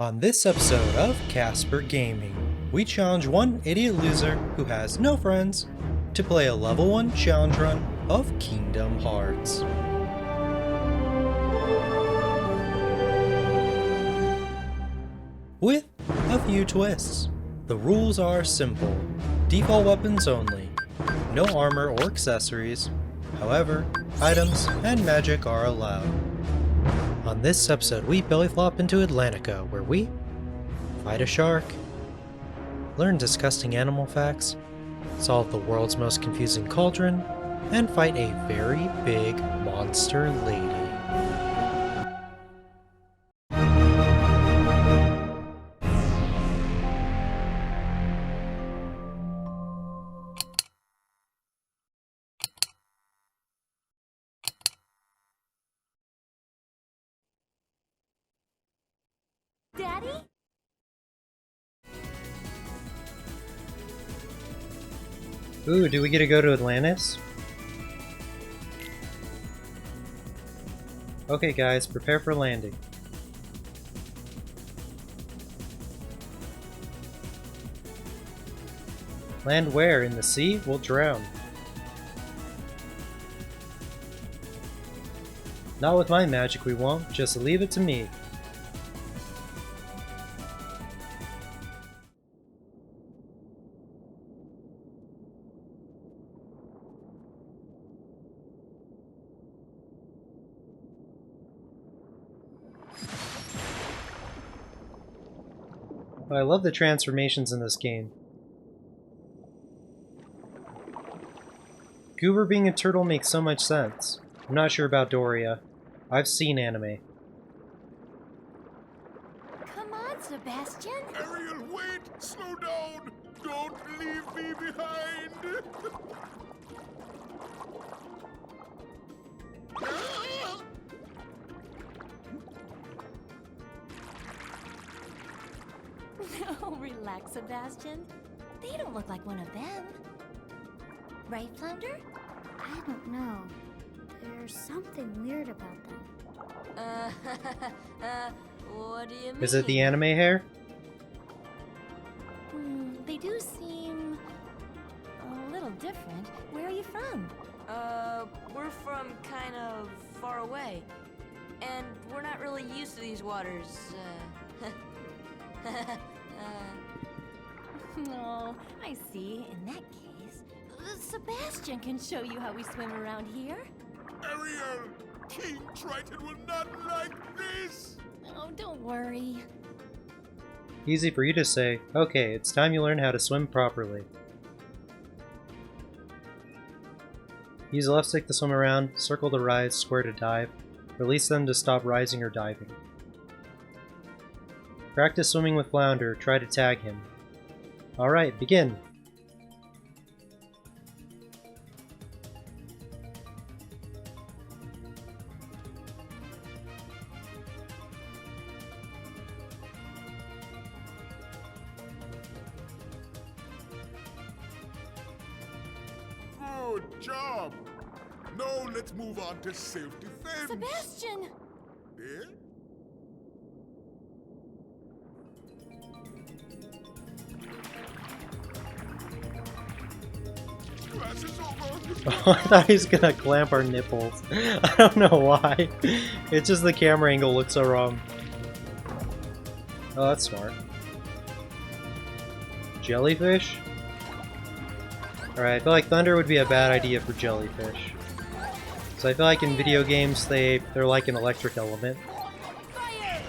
On this episode of Casper Gaming, we challenge one idiot loser who has no friends to play a level 1 challenge run of Kingdom Hearts. With a few twists. The rules are simple. Default weapons only. No armor or accessories. However, items and magic are allowed. On this episode, we belly flop into Atlantica, where we fight a shark, learn disgusting animal facts, solve the world's most confusing cauldron, and fight a very big monster lady. Daddy? Ooh, do we get to go to Atlantis? Okay guys, prepare for landing. Land where? In the sea? We'll drown. Not with my magic we won't, just leave it to me. I love the transformations in this game. Goober being a turtle makes so much sense. I'm not sure about Doria. I've seen anime. Come on, Sebastian. Ariel, wait! Slow down! Don't leave me behind! No, relax, Sebastian. They don't look like one of them. Right, Flounder? I don't know. There's something weird about them. What do you mean? Is it the anime hair? They do seem a little different. Where are you from? We're from kind of far away. And we're not really used to these waters, Oh, I see. In that case, Sebastian can show you how we swim around here. Ariel! King Triton will not like this! Oh, don't worry. Easy for you to say. Okay, it's time you learn how to swim properly. Use the left stick to swim around, circle to rise, square to dive, release them to stop rising or diving. Practice swimming with Flounder, try to tag him. Alright, begin! Good job! Now let's move on to self-defense! Sebastian! Eh? Class is over! Oh, I thought he was gonna clamp our nipples. I don't know why. It's just the camera angle looks so wrong. Oh, that's smart. Jellyfish? Alright, I feel like thunder would be a bad idea for jellyfish. So I feel like in video games they're like an electric element. Fire!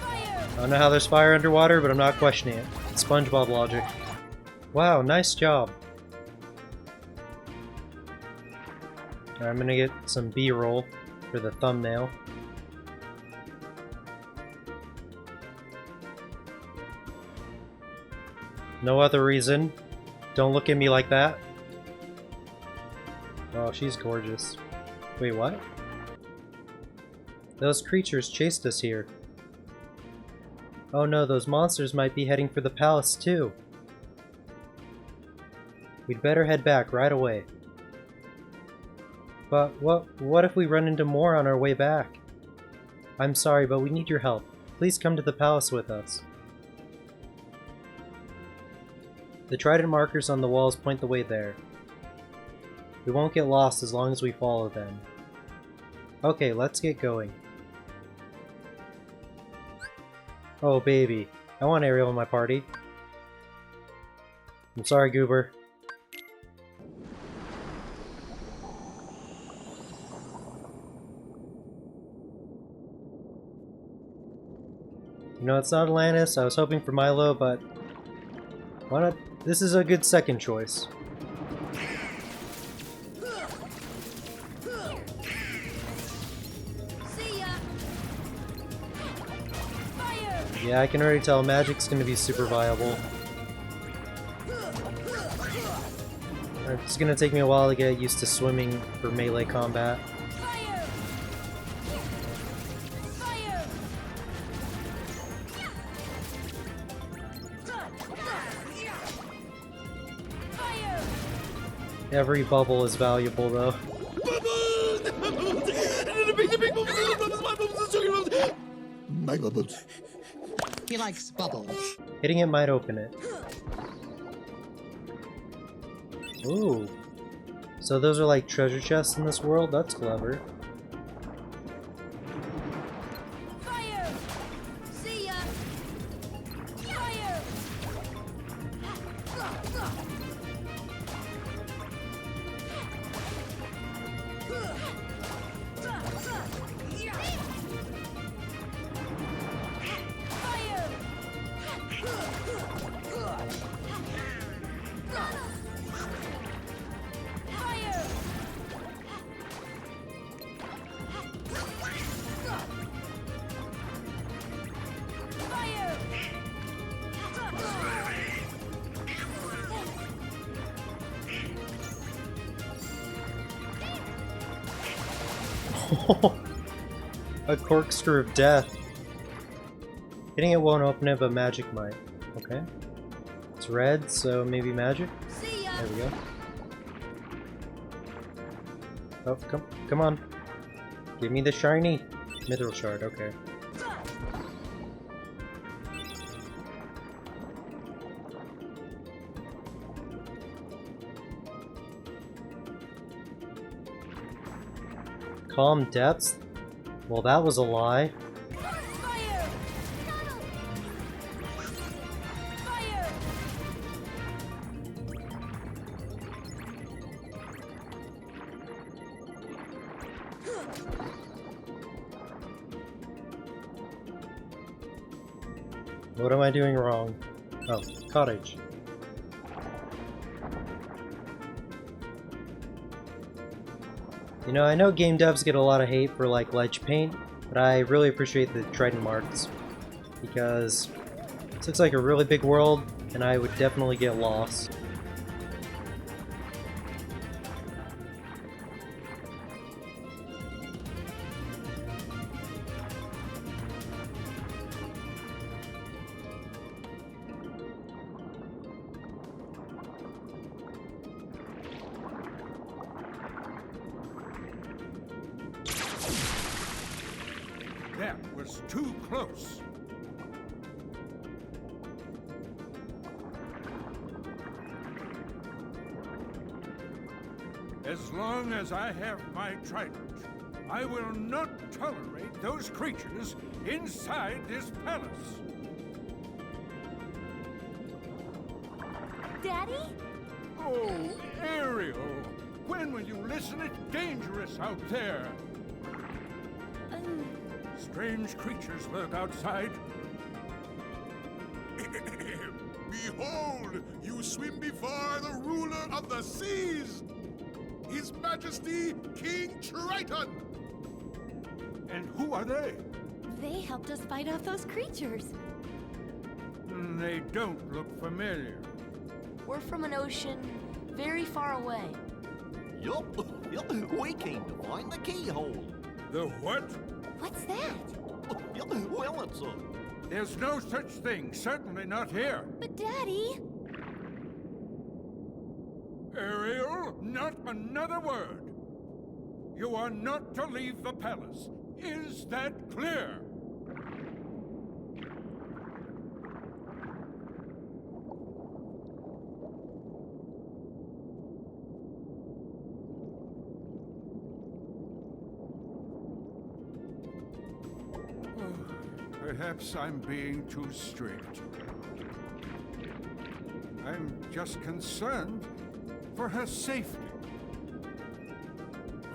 Fire! I don't know how there's fire underwater, but I'm not questioning it. It's SpongeBob logic. Wow, nice job. Alright, I'm gonna get some B-roll for the thumbnail. No other reason. Don't look at me like that. Oh, she's gorgeous. Wait, what? Those creatures chased us here. Oh no, those monsters might be heading for the palace too. We'd better head back right away. But what if we run into more on our way back? I'm sorry, but we need your help. please come to the palace with us. The Triton markers on the walls point the way there. We won't get lost as long as we follow them. Okay, let's get going. Oh baby, I want Ariel in my party. I'm sorry, Goober. You know, it's not Atlantis. I was hoping for Milo, but why not? This is a good second choice. See ya. Fire. Yeah, I can already tell magic's gonna be super viable. It's gonna take me a while to get used to swimming for melee combat. Fire. Fire. Fire. Every bubble is valuable though. My bubbles. He likes bubbles. Hitting it might open it. Ooh. So those are like treasure chests in this world? That's clever. Fire. See ya. Fire. A corkscrew of death. Hitting it won't open it, but magic might. Okay. It's red, so maybe magic? See ya. There we go. Oh, come on. Give me the shiny mithril shard, okay. Calm depths? Well, that was a lie. Fire. Fire. What am I doing wrong? Oh, cottage. You know, I know game devs get a lot of hate for like ledge paint, but I really appreciate the Triton marks because this looks like a really big world and I would definitely get lost. That was too close. As long as I have my trident, I will not tolerate those creatures inside this palace. Daddy? Oh, Ariel, when will you listen? It's dangerous out there. Strange creatures lurk outside. Behold, you swim before the ruler of the seas, His Majesty King Triton. And who are they? They helped us fight off those creatures. They don't look familiar. We're from an ocean very far away. Yup, we came to find the keyhole. The what? What's that? Well, it's a... There's no such thing, certainly not here. But Daddy... Ariel, not another word. You are not to leave the palace. Is that clear? Perhaps I'm being too strict. I'm just concerned for her safety.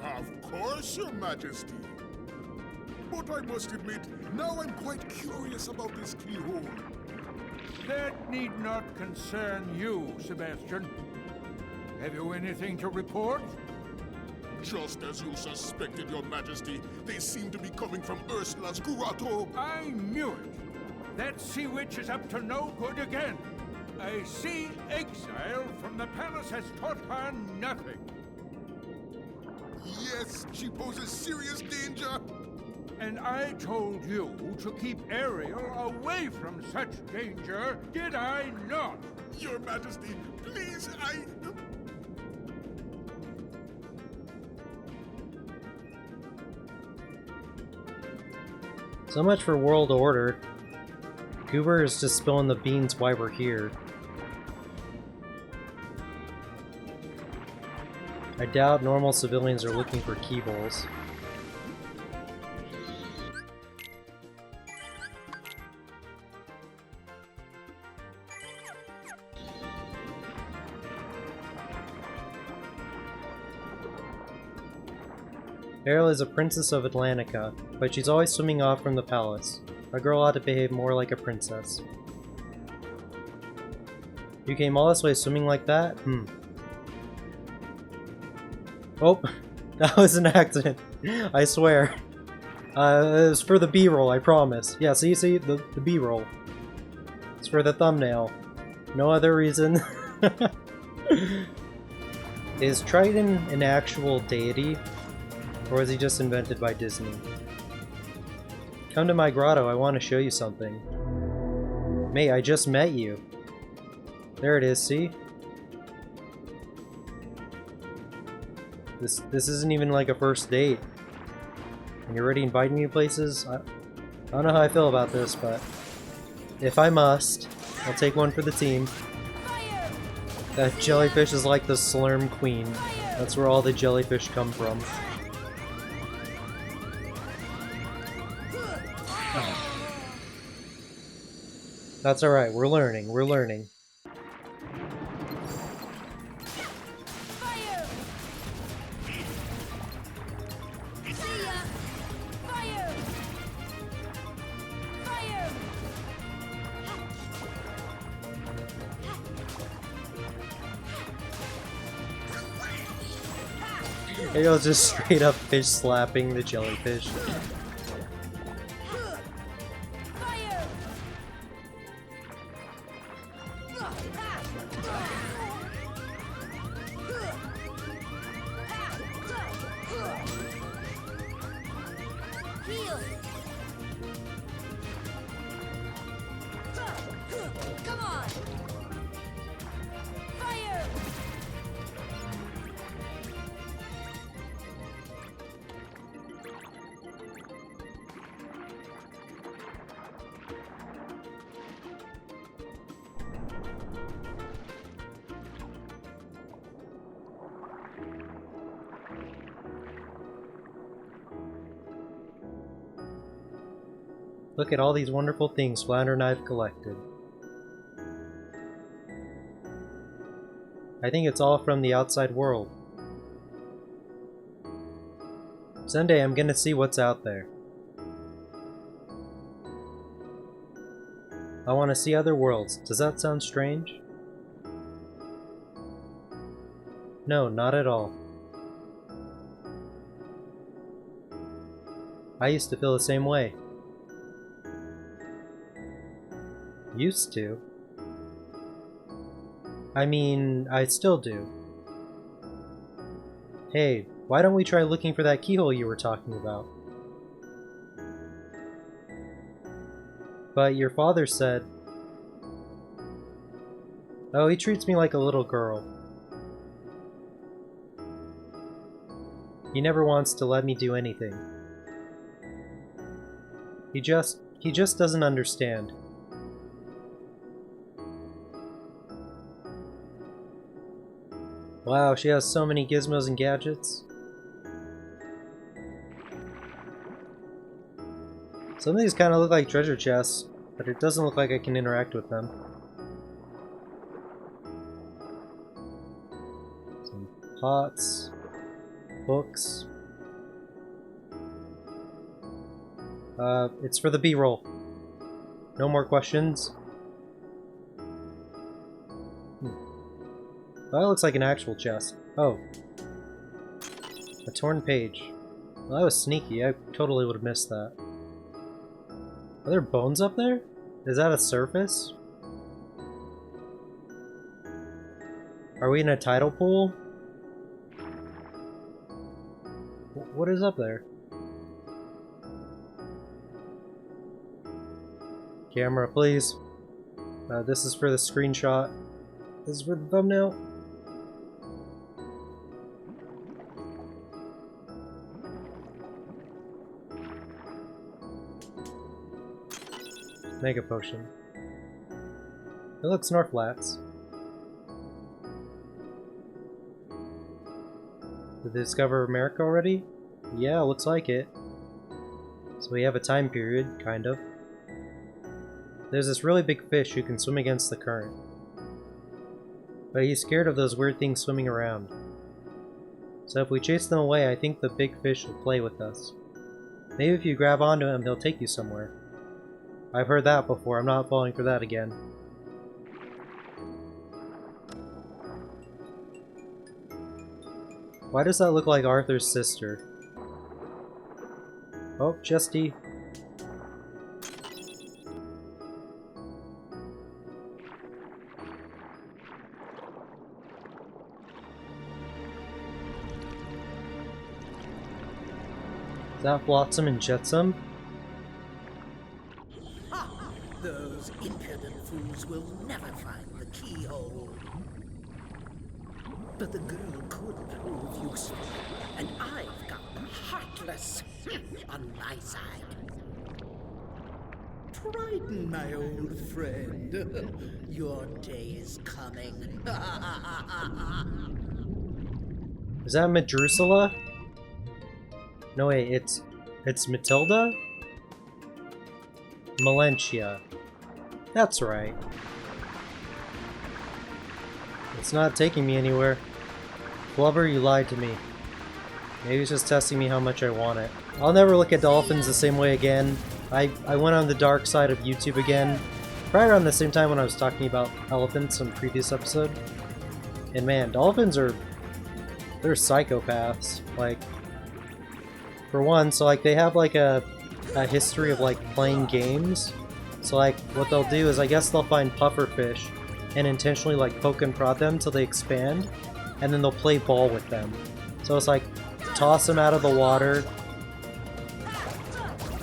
Of course, Your Majesty. But I must admit, now I'm quite curious about this keyhole. That need not concern you, Sebastian. Have you anything to report? Just as you suspected, Your Majesty, they seem to be coming from Ursula's Grotto. I knew it. That sea witch is up to no good again. A sea exile from the palace has taught her nothing. Yes, she poses serious danger. And I told you to keep Ariel away from such danger, did I not? Your Majesty, please, So much for world order. Goober is just spilling the beans why we're here. I doubt normal civilians are looking for keyholes. Ariel is a princess of Atlantica, but she's always swimming off from the palace. A girl ought to behave more like a princess. You came all this way swimming like that? Oh, that was an accident. I swear. It was for the B-roll, I promise. Yeah, see, the B-roll. It's for the thumbnail. No other reason. Is Triton an actual deity? Or was he just invented by Disney? Come to my grotto, I want to show you something. Mate, I just met you. There it is, see? This isn't even like a first date. And you're already inviting me to places? I don't know how I feel about this, but if I must, I'll take one for the team. Fire! That jellyfish is like the Slurm Queen. That's where all the jellyfish come from. That's alright, we're learning, we're learning. Fire! See ya! Fire! Fire! Ariel's just straight up fish slapping the jellyfish. Heal! Come on! Fire! Look at all these wonderful things Flounder and I have collected. I think it's all from the outside world. Someday I'm gonna see what's out there. I want to see other worlds. Does that sound strange? No, not at all. I used to feel the same way. Used to? I mean, I still do. Hey, why don't we try looking for that keyhole you were talking about? But your father said... Oh, he treats me like a little girl. He never wants to let me do anything. He just doesn't understand. Wow, she has so many gizmos and gadgets. Some of these kind of look like treasure chests, but it doesn't look like I can interact with them. Some pots, books. It's for the B-roll. No more questions. That looks like an actual chest. Oh. A torn page. Well, that was sneaky. I totally would have missed that. Are there bones up there? Is that a surface? Are we in a tidal pool? What is up there? Camera, please. This is for the screenshot. This is for the thumbnail. Mega potion. It looks Snorflats. Did they discover America already? Yeah, looks like it. So we have a time period, kind of. There's this really big fish who can swim against the current. But he's scared of those weird things swimming around. So if we chase them away, I think the big fish will play with us. Maybe if you grab onto him, he'll take you somewhere. I've heard that before, I'm not falling for that again. Why does that look like Arthur's sister? Oh, Chesty. Is that Flotsam and Jetsam? Those impudent fools will never find the keyhole. But the girl could prove useful, and I've got the heartless on my side. Triton, my old friend, your day is coming. Is that Ursula? No wait, it's Matilda? Malentia. That's right. It's not taking me anywhere. Blubber, you lied to me. Maybe it's just testing me how much I want it. I'll never look at dolphins the same way again. I went on the dark side of YouTube again, probably around the same time when I was talking about elephants in the previous episode. And man, dolphins they're psychopaths. Like, for one, so like they have like a history of like playing games. So like what they'll do is I guess they'll find pufferfish and intentionally like poke and prod them till they expand, and then they'll play ball with them. So it's like toss them out of the water,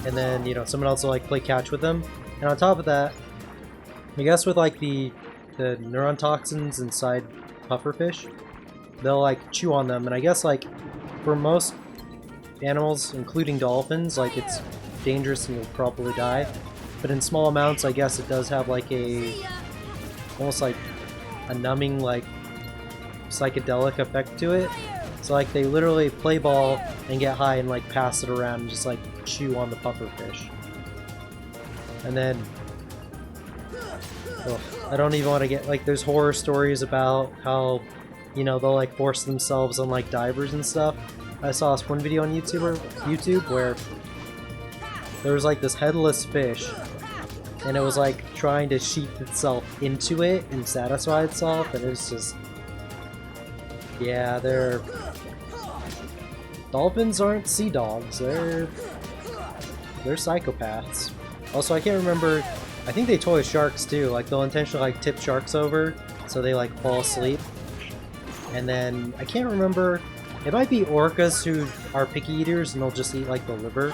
and then, you know, someone else will like play catch with them. And on top of that, I guess with like the neuron toxins inside pufferfish, they'll like chew on them. And I guess like for most animals, including dolphins, like it's dangerous and you'll probably die. But in small amounts, I guess it does have like almost like a numbing, like psychedelic effect to it. So like they literally play ball and get high and like pass it around and just like chew on the pufferfish. And then I don't even want to get like, there's horror stories about how, you know, they'll like force themselves on like divers and stuff. I saw this one video on YouTube where there was like this headless fish, and it was like trying to sheath itself into it and satisfy itself, and it's just, yeah, dolphins aren't sea dogs, they're psychopaths. Also, I can't remember, I think they toy sharks too, like they'll intentionally like tip sharks over so they like fall asleep. And then I can't remember, it might be orcas who are picky eaters and they'll just eat like the liver.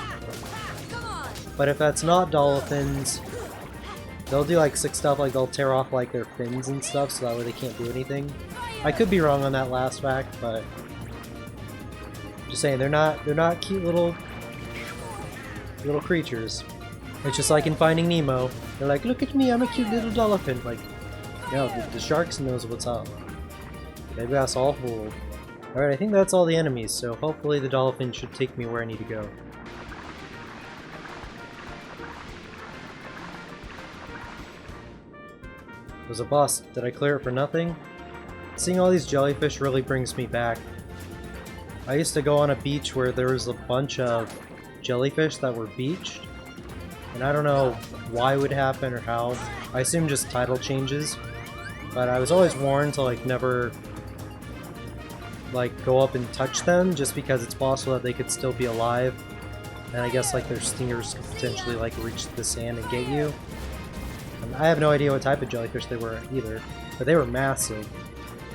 But if that's not dolphins, they'll do like sick stuff, like they'll tear off like their fins and stuff so that way they can't do anything. I could be wrong on that last fact, but just saying, they're not cute little creatures. It's just like in Finding Nemo. They're like, look at me, I'm a cute little dolphin. Like, no, the sharks knows what's up. Maybe that's all fooled. Alright, I think that's all the enemies, so hopefully the dolphin should take me where I need to go. was a bust. Did I clear it for nothing? Seeing all these jellyfish really brings me back. I used to go on a beach where there was a bunch of jellyfish that were beached. And I don't know why it would happen or how. I assume just tidal changes. But I was always warned to like never like go up and touch them just because it's possible that they could still be alive. And I guess like their stingers could potentially like reach the sand and get you. And I have no idea what type of jellyfish they were either. But they were massive.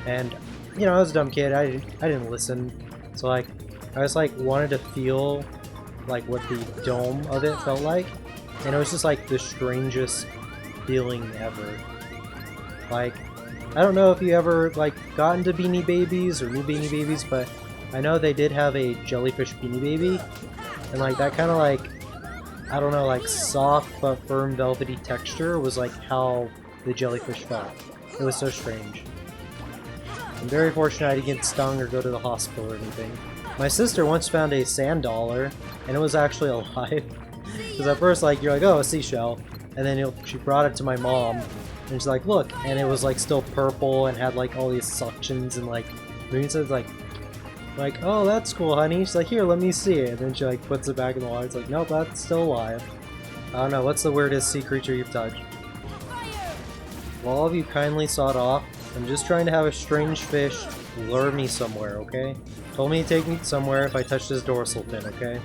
And you know, I was a dumb kid. I didn't listen. So like I just like wanted to feel like what the dome of it felt like. And it was just like the strangest feeling ever. Like, I don't know if you ever like got into Beanie Babies or new Beanie Babies, but I know they did have a jellyfish Beanie Baby. And like that kind of like, I don't know, like soft but firm velvety texture was like how the jellyfish felt. It was so strange. I'm very fortunate I didn't get stung or go to the hospital or anything. My sister once found a sand dollar, and it was actually alive. Because at first, like, you're like, oh, a seashell. And then she brought it to my mom, and she's like, look. And it was, like, still purple and had, like, all these suctions and, like, moving. So it's like, oh, that's cool, honey. She's like, here, let me see it. And then she, like, puts it back in the water. It's like, nope, that's still alive. I don't know, what's the weirdest sea creature you've touched? Well, all of you kindly sawed off. I'm just trying to have a strange fish lure me somewhere, okay? Told me to take me somewhere if I touch this dorsal fin, okay?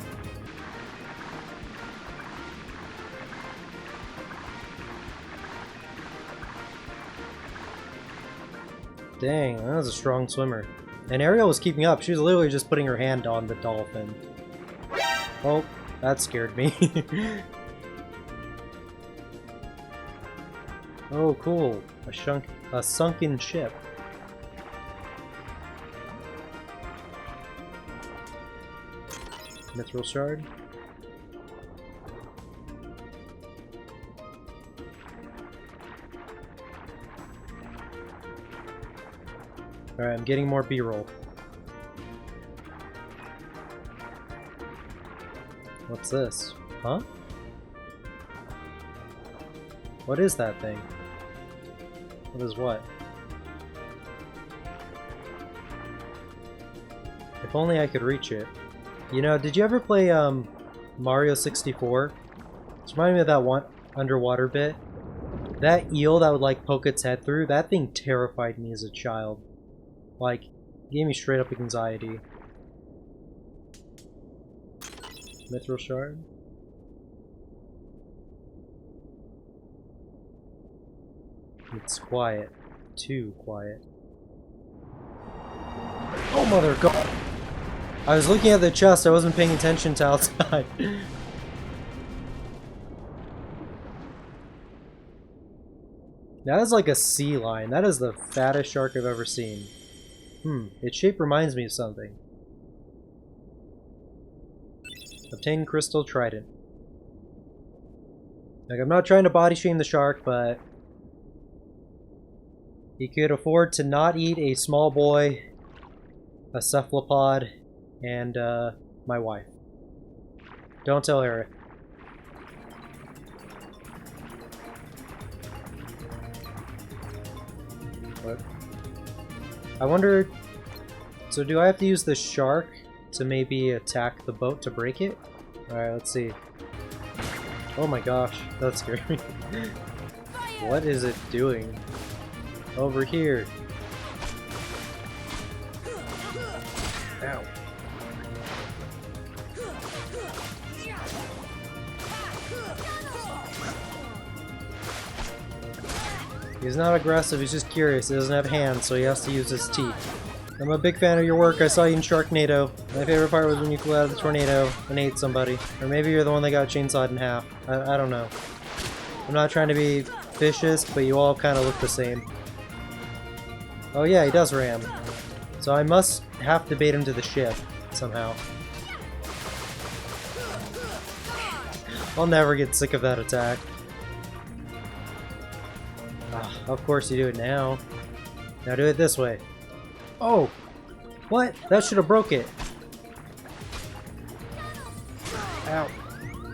Dang, that was a strong swimmer. And Ariel was keeping up. She was literally just putting her hand on the dolphin. Oh, that scared me. Oh, cool. A sunken ship. Mithril shard. Alright, I'm getting more B-roll. What's this? Huh? What is that thing? What is what? If only I could reach it. You know, did you ever play Mario 64? It's reminding me of that one underwater bit. That eel that would like poke its head through, that thing terrified me as a child. Like, gave me straight up anxiety. Mithril shard. It's quiet. Too quiet. Oh mother god! I was looking at the chest, I wasn't paying attention to outside. That is like a sea lion. That is the fattest shark I've ever seen. Its shape reminds me of something. Obtain crystal Triton. Like, I'm not trying to body shame the shark, but he could afford to not eat a small boy, a cephalopod, and my wife. Don't tell Eric. What? I wonder, so do I have to use the shark to maybe attack the boat to break it? Alright, let's see. Oh my gosh, that scared me. What is it doing? Over here. Ow. He's not aggressive, he's just curious. He doesn't have hands, so he has to use his teeth. I'm a big fan of your work. I saw you in Sharknado. My favorite part was when you flew out of the tornado and ate somebody. Or maybe you're the one that got chainsawed in half. I don't know. I'm not trying to be vicious, but you all kind of look the same. Oh yeah, he does ram. So I must have to bait him to the ship, somehow. I'll never get sick of that attack. Of course you do it now. Now do it this way. Oh! What? That should have broke it. Ow.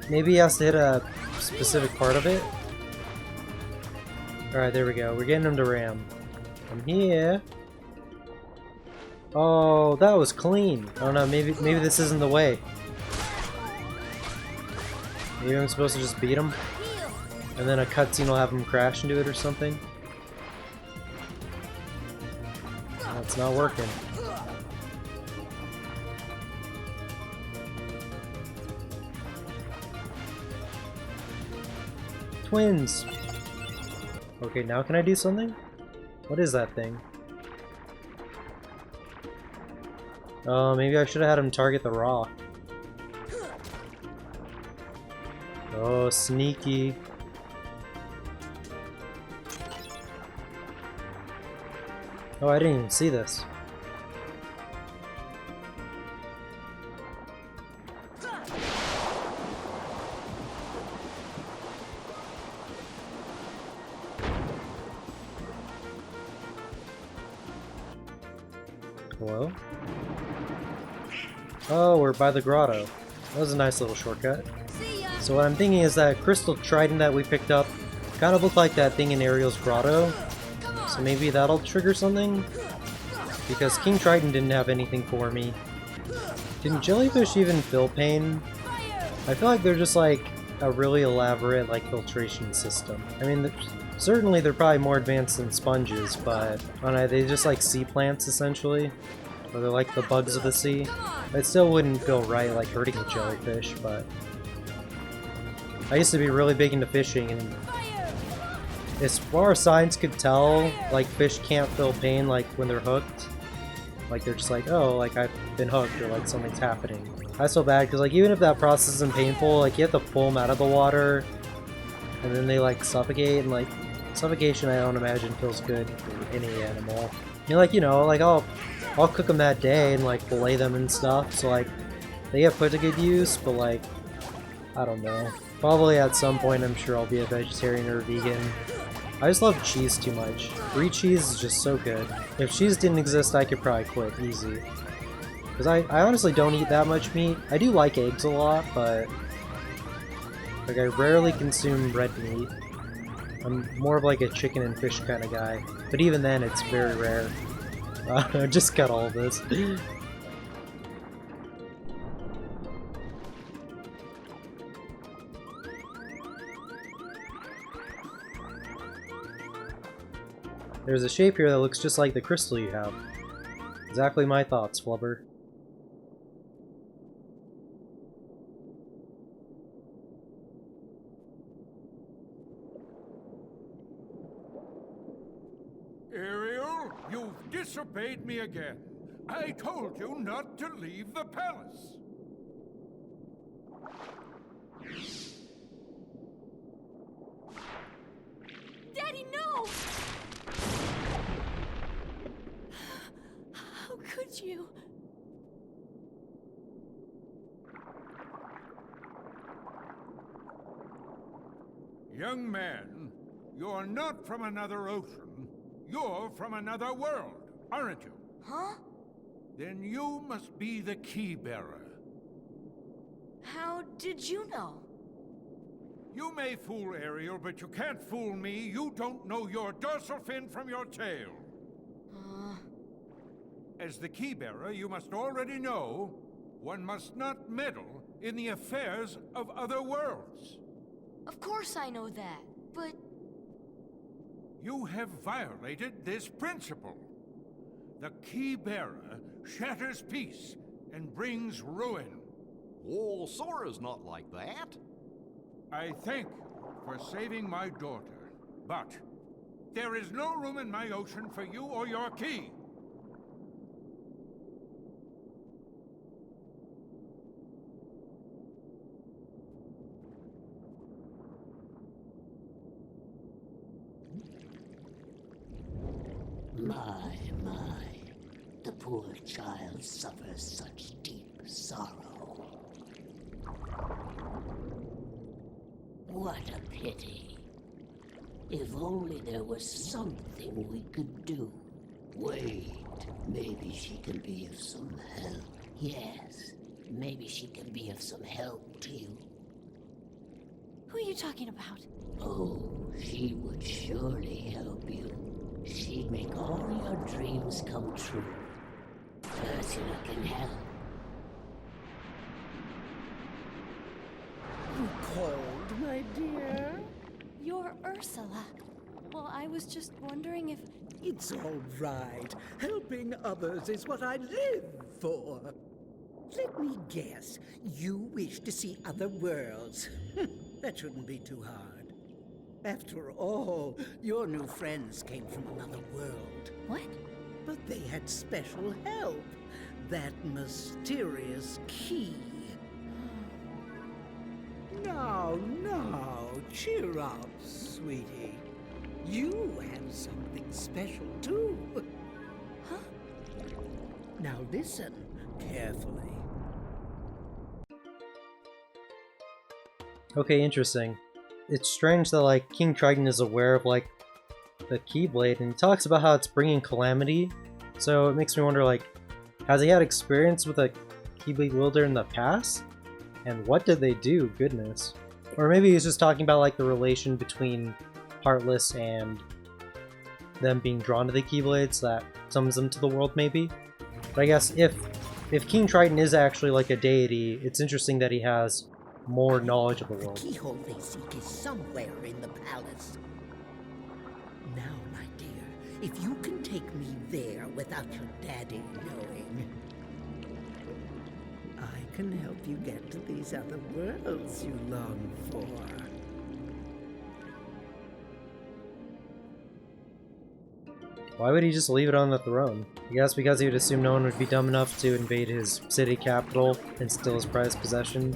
Maybe he has to hit a specific part of it? Alright, there we go. We're getting him to ram. I'm here. Oh, that was clean. I don't know, maybe this isn't the way. Maybe I'm supposed to just beat him? And then a cutscene will have him crash into it or something? No, it's not working. Twins! Okay, now can I do something? What is that thing? Oh, maybe I should have had him target the rock. Oh, sneaky. Oh, I didn't even see this. Hello? Oh, we're by the grotto. That was a nice little shortcut. So what I'm thinking is that crystal Triton that we picked up kind of looked like that thing in Ariel's grotto. So maybe that'll trigger something? Because King Triton didn't have anything for me. Didn't jellyfish even feel pain? I feel like they're just like a really elaborate like filtration system. I mean, certainly they're probably more advanced than sponges, but I don't know, they just like sea plants essentially. Or they're like the bugs of the sea. It still wouldn't feel right like hurting a jellyfish, but I used to be really big into fishing, and as far as science could tell, like fish can't feel pain like when they're hooked. Like they're just like, oh, like I've been hooked, or like something's happening. That's so bad because like even if that process isn't painful, like you have to pull them out of the water, and then they like suffocate, and like suffocation I don't imagine feels good for any animal. I mean, like, you know, like I'll cook them that day and like fillet them and stuff, so like they get put to good use, but like I don't know. Probably at some point I'm sure I'll be a vegetarian or a vegan. I just love cheese too much. Brie cheese is just so good. If cheese didn't exist, I could probably quit easy. Because I honestly don't eat that much meat. I do like eggs a lot, but like I rarely consume red meat. I'm more of like a chicken and fish kind of guy. But even then, it's very rare. I just got all of this. There's a shape here that looks just like the crystal you have. Exactly my thoughts, Flubber. Ariel, you've disobeyed me again. I told you not to leave the palace. Daddy, no! How could you? Young man, you're not from another ocean. You're from another world, aren't you? Huh? Then you must be the key bearer. How did you know? You may fool Ariel, but you can't fool me. You don't know your dorsal fin from your tail. As the key bearer, you must already know one must not meddle in the affairs of other worlds. Of course I know that, but... You have violated this principle. The key bearer shatters peace and brings ruin. Oh, Sora's not like that. I thank you for saving my daughter, but there is no room in my ocean for you or your key. My, the poor child suffers such deep sorrow. What a pity. If only there was something we could do. Wait, maybe she can be of some help. Yes, maybe she can be of some help to you. Who are you talking about? Oh, she She would surely help you. She'd make all your dreams come true. Ursula can help. You called, my dear? You're Ursula. Well, I was just wondering if... It's all right. Helping others is what I live for. Let me guess. You wish to see other worlds. That shouldn't be too hard. After all, your new friends came from another world. What? But they had special help. That mysterious key. Now, cheer up, sweetie. You have something special, too. Huh? Now listen carefully. Okay, interesting. It's strange that, like, King Triton is aware of, like, the Keyblade, and he talks about how it's bringing calamity. So it makes me wonder, like, has he had experience with a Keyblade wielder in the past? And what did they do? Goodness. Or maybe he's just talking about, like, the relation between Heartless and them being drawn to the Keyblades that summons them to the world, maybe? But I guess if King Triton is actually, like, a deity, it's interesting that he has more knowledge of the world. The keyhole they seek is somewhere in the palace. Now, my dear, if you can take me there without your daddy knowing, I can help you get to these other worlds you long for. Why would he just leave it on the throne? I guess because he would assume no one would be dumb enough to invade his city capital and steal his prized possession.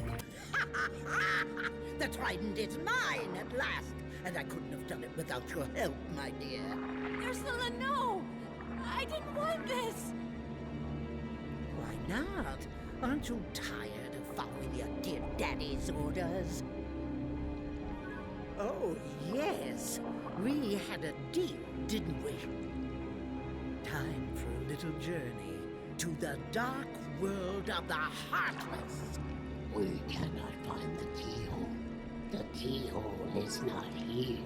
The trident is mine at last, and I couldn't have done it without your help, my dear. Ursula, no! I didn't want this! Why not? Aren't you tired of following your dear daddy's orders? Oh, yes. We had a deal, didn't we? Time for a little journey to the dark world of the heartless. We cannot find the keyhole. The keyhole is not here.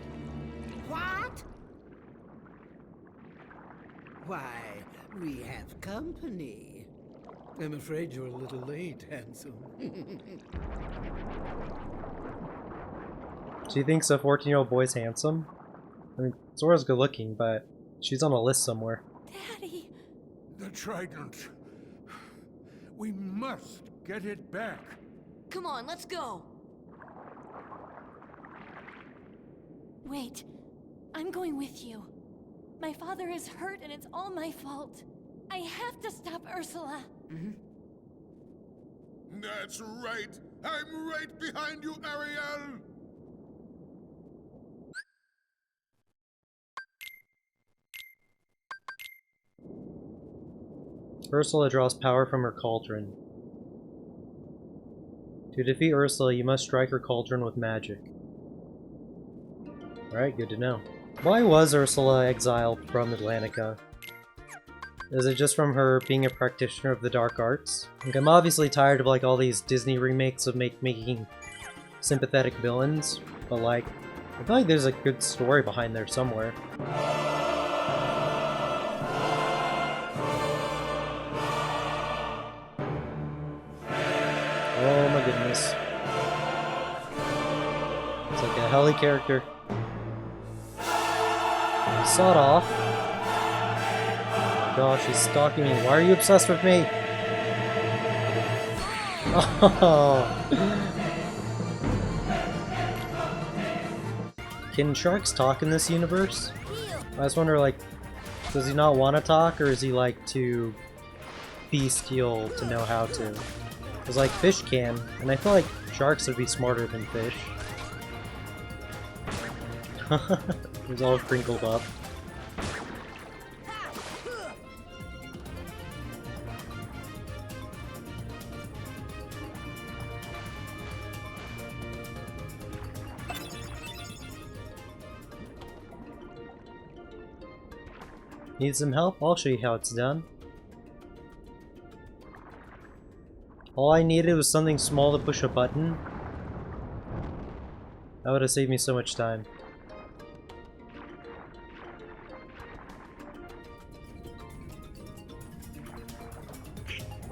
What? Why, we have company. I'm afraid you're a little late, handsome. She thinks a 14-year-old boy's handsome? I mean, Sora's good looking, but she's on a list somewhere. Daddy! The Trident. We must get it back. Come on, let's go. Wait. I'm going with you. My father is hurt and it's all my fault. I have to stop Ursula. That's right. I'm right behind you, Ariel. Ursula draws power from her cauldron. To defeat Ursula, you must strike her cauldron with magic. Alright, good to know. Why was Ursula exiled from Atlantica? Is it just from her being a practitioner of the dark arts? Like, I'm obviously tired of, like, all these Disney remakes of making sympathetic villains, but, like, I feel like there's a good story behind there somewhere. Oh my goodness. It's like a heli character. Sawed off. Oh my gosh, he's stalking me. Why are you obsessed with me? Oh. Can sharks talk in this universe? I just wonder, like, does he not want to talk, or is he, like, too bestial to know how to? Because, like, fish can, and I feel like sharks would be smarter than fish. He's all crinkled up. Need some help? I'll show you how it's done. All I needed was something small to push a button. That would have saved me so much time.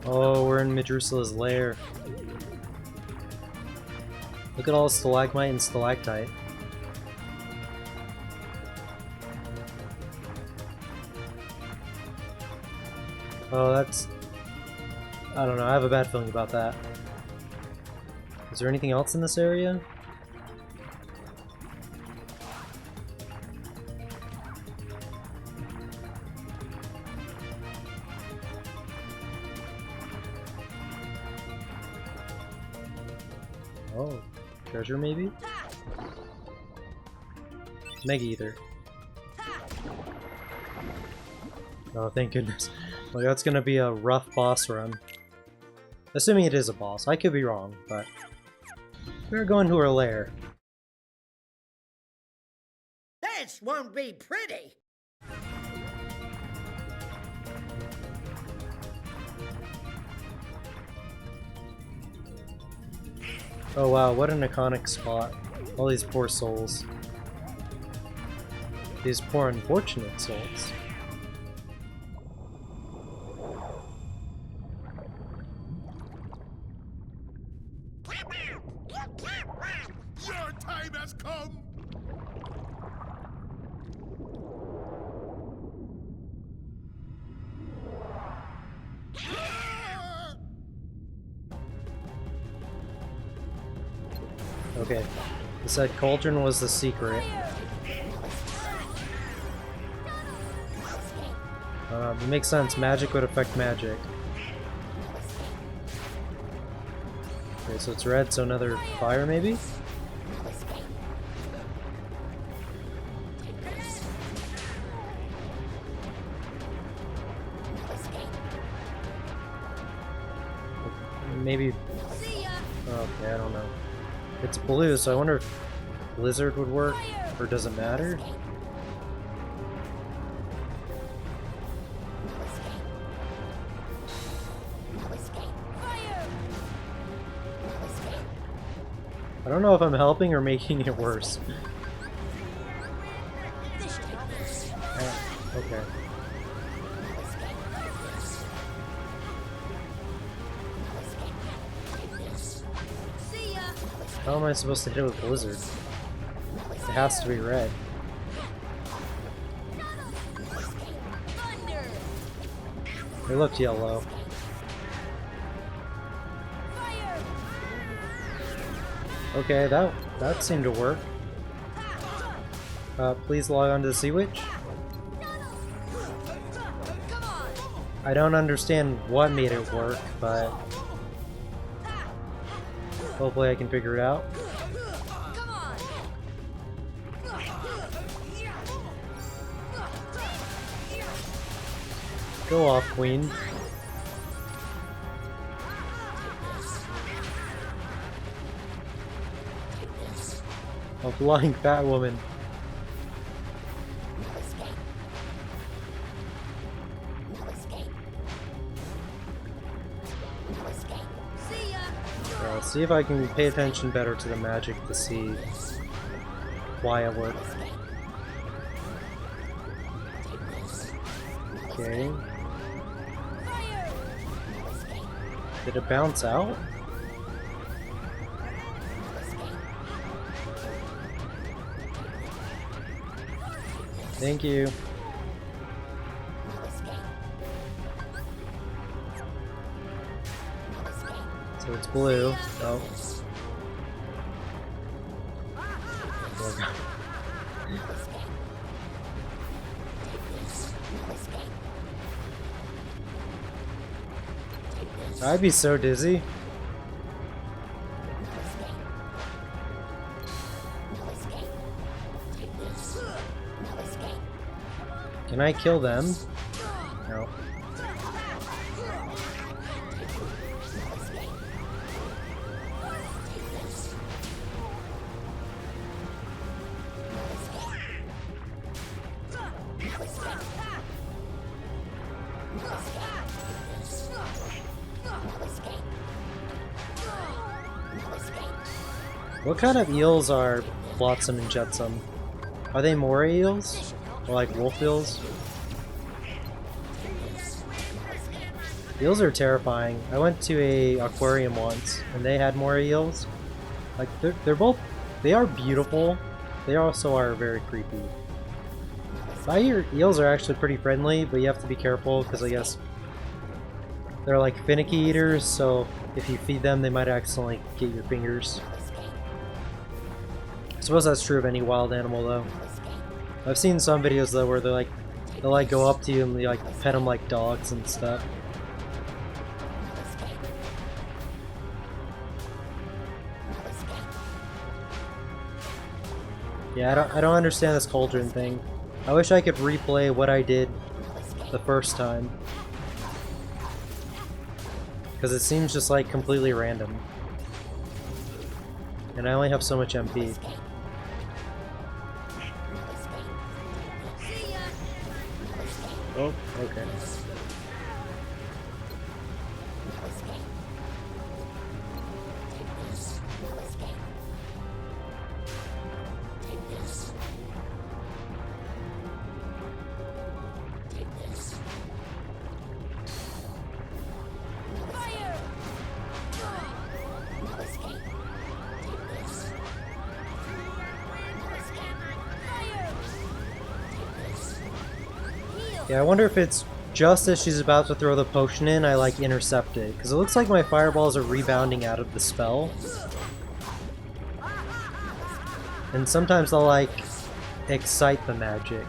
Oh, we're in Ursula's lair. Look at all the stalagmite and stalactite. Oh, that's... I don't know, I have a bad feeling about that. Is there anything else in this area? Oh, treasure maybe? Mega Ether. Oh, thank goodness. Well, that's gonna be a rough boss run. Assuming it is a boss. I could be wrong, but... We're going to her lair. This won't be pretty. Oh wow, what an iconic spot. All these poor souls. These poor unfortunate souls. Your time has come! Okay, you said Cauldron was the secret. It makes sense, magic would affect magic. Okay, so it's red, so another fire maybe? Maybe... Okay, I don't know. It's blue, so I wonder if Blizzard would work, or does it matter? I don't know if I'm helping or making it worse. Okay. How am I supposed to hit it with Blizzard? It has to be red. It looked yellow. Okay, that seemed to work. Please log on to the Sea Witch. I don't understand what made it work, but hopefully I can figure it out. Go off, Queen. A flying fat woman. See if I can pay attention better to the magic to see why it worked. Okay. Did it bounce out? Thank you. So it's blue. Oh. Oh God. I'd be so dizzy. Can I kill them? No. What kind of eels are Flotsam and Jetsam? Are they moray eels? Or like wolf eels? Eels are terrifying. I went to a aquarium once, and they had more eels. Like, they're both... They are beautiful. They also are very creepy. I hear eels are actually pretty friendly, but you have to be careful, because I guess they're like finicky eaters, so if you feed them, they might accidentally get your fingers. I suppose that's true of any wild animal, though. I've seen some videos, though, where they'll like go up to you and they like pet them like dogs and stuff. Yeah, I don't understand this cauldron thing. I wish I could replay what I did the first time. Because it seems just like completely random. And I only have so much MP. Oh, okay. Yeah, I wonder if it's just as she's about to throw the potion in, I like intercept it. Because it looks like my fireballs are rebounding out of the spell. And sometimes they'll like excite the magic.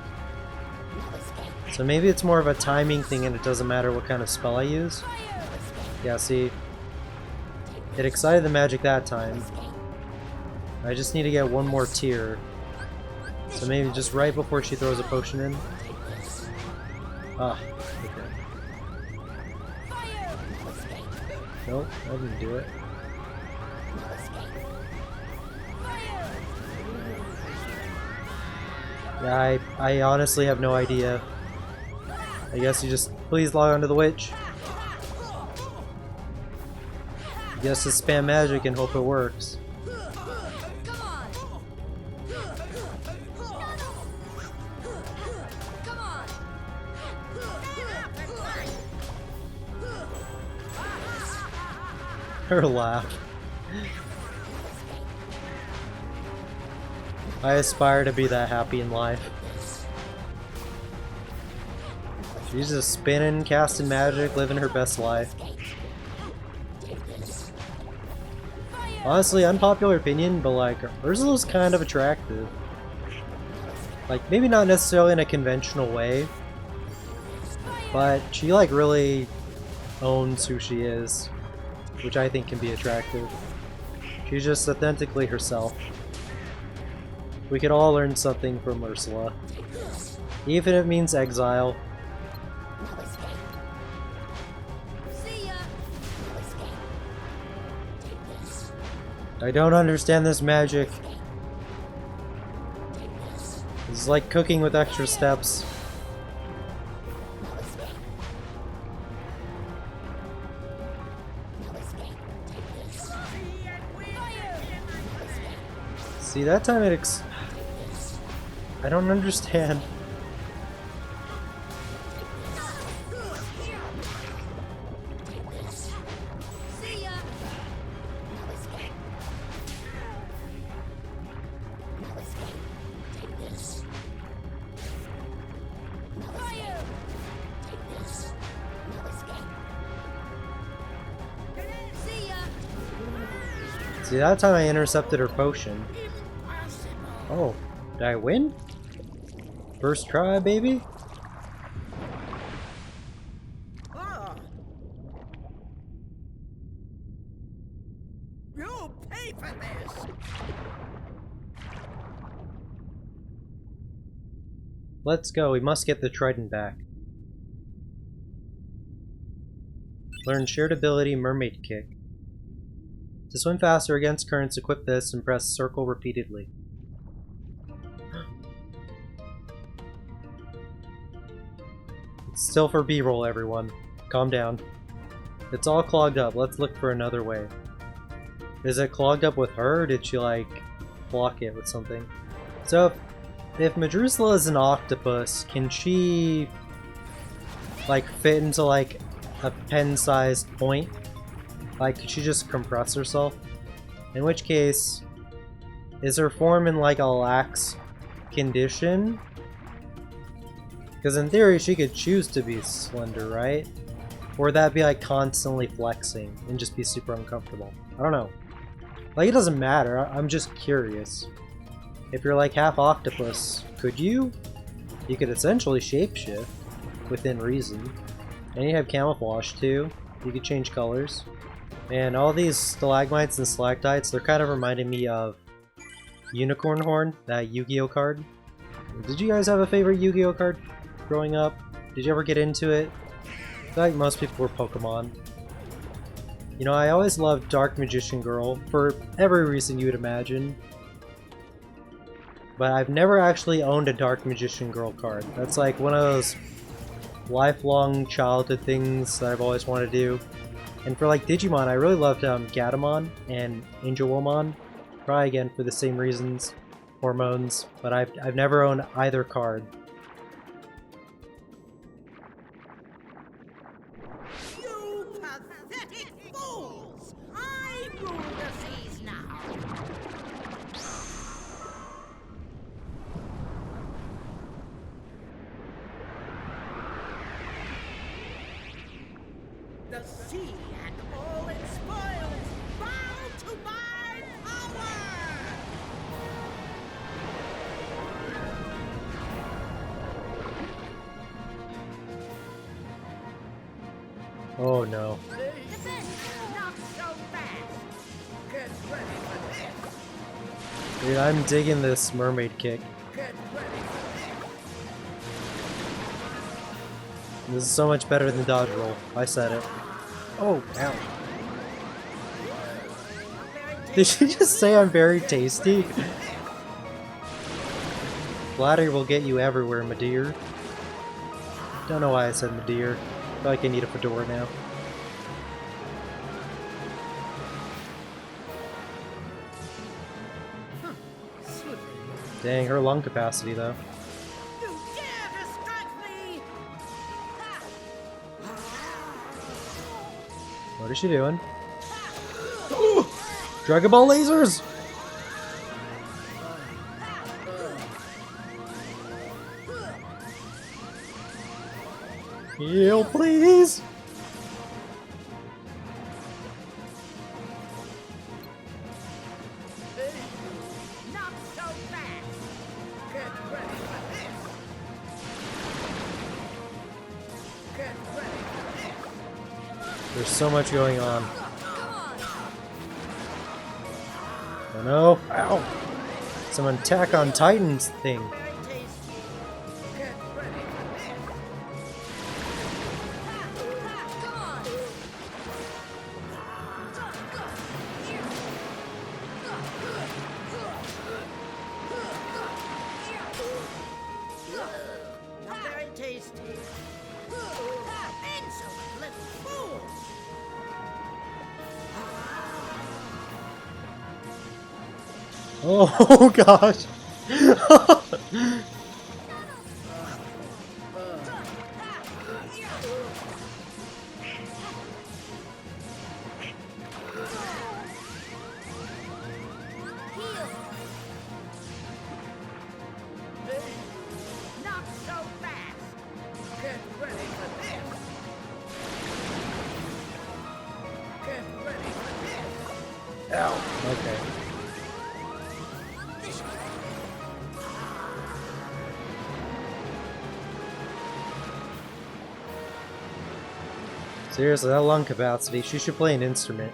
So maybe it's more of a timing thing and it doesn't matter what kind of spell I use. Yeah, see? It excited the magic that time. I just need to get one more tier. So maybe just right before she throws a potion in. Ah, okay. Nope, I didn't do it. Yeah, I honestly have no idea. I guess you just please log onto the witch. You guess just spam magic and hope it works. Her laugh. I aspire to be that happy in life. She's just spinning, casting magic, living her best life. Honestly, unpopular opinion, but like, Ursula's kind of attractive. Like, maybe not necessarily in a conventional way, but she like really owns who she is, which I think can be attractive. She's just authentically herself. We could all learn something from Ursula, even if it means exile. I don't understand this magic. It's like cooking with extra steps. See, that time I don't understand. See, that time I intercepted her potion. Oh, did I win? First try, baby? Ah. You'll pay for this. Let's go, we must get the Triton back. Learn shared ability Mermaid Kick. To swim faster against currents, equip this and press circle repeatedly. It's still for B-roll, everyone. Calm down. It's all clogged up. Let's look for another way. Is it clogged up with her, or did she, like, block it with something? So, if Ursula is an octopus, can she, like, fit into, like, a pen-sized point? Like, could she just compress herself? In which case, is her form in like a lax condition? Because in theory, she could choose to be slender, right? Or would that be like constantly flexing and just be super uncomfortable? I don't know. Like, it doesn't matter, I'm just curious. If you're like half octopus, could you? You could essentially shapeshift within reason. And you have camouflage too. You could change colors. And all these stalagmites and stalactites, they're kind of reminding me of Unicorn Horn, that Yu-Gi-Oh card. Did you guys have a favorite Yu-Gi-Oh card growing up? Did you ever get into it? I feel like most people were Pokemon. You know, I always loved Dark Magician Girl, for every reason you would imagine. But I've never actually owned a Dark Magician Girl card. That's like one of those lifelong childhood things that I've always wanted to do. And for like Digimon, I really loved Gatomon and Angelomon. Probably again for the same reasons, hormones, but I've never owned either card. You pathetic fools! I rule the seas now! The sea and all its spoils bow to my power! Oh no. Not so fast! Get ready for this! Dude, I'm digging this mermaid kick. Get ready for this! This is so much better than dodge roll. I said it. Oh, ow. Did she just say I'm very tasty? Flattery will get you everywhere, my dear. Don't know why I said my dear. I feel like I need a fedora now. Dang, her lung capacity though. You dare to strike me! What is she doing? Dragon Ball lasers! Heal, please! Not so fast! Get ready for this! Get ready for this! There's so much going on. Oh no! Ow! Some Attack on Titans thing. Very tasty. Get ready for this! Very tasty. Insolent little fools! Oh gosh! Not so fast! Get ready for this! Get ready for this! Ow. Okay. Seriously, that lung capacity, she should play an instrument.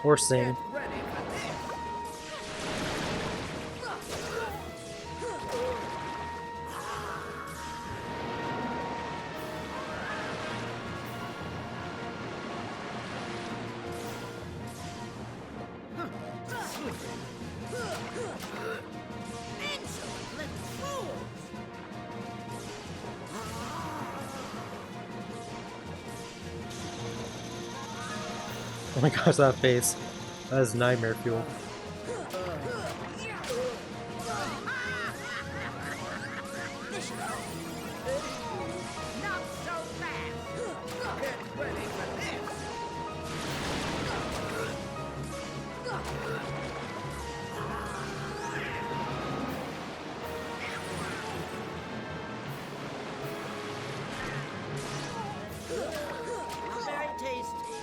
Or sing. Get ready for this! Insolent little fools! Oh my gosh, that face. That is nightmare fuel. Not so fast! Very tasty.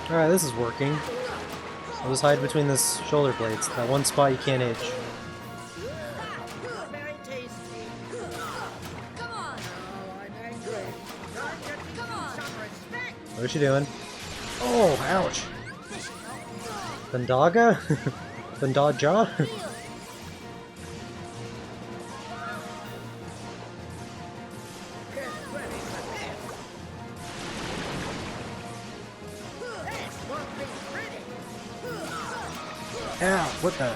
Alright, this is working. I'll just hide between this shoulder blades. That one spot you can't itch. Very tasty. Come on! Oh, I'm angry. Time to teach you some respect. What is she doing? Oh, ouch! Fendaga? Fendaja? Get ready for this. This won't be pretty. Ow, what the?